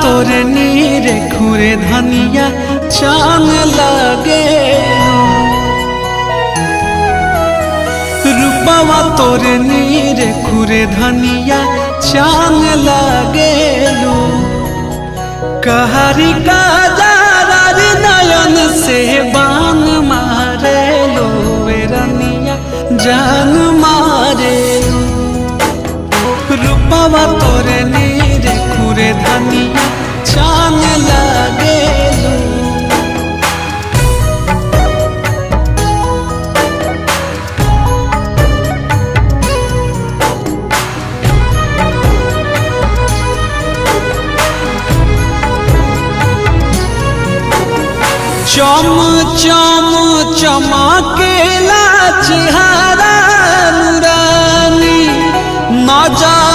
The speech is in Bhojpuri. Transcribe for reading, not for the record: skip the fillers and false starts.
तोरे नीरे खुरे धनिया चांद लगे रूपवा तोरे नीरे खुरे धनिया चांद लगे कहरी का जारी नयन से बान मारे लो रनिया जान मारे रूपवा तोरे नीरे खुरे धनिया चांद लगे चम चम चमकेला चेहरा नूरानी नजर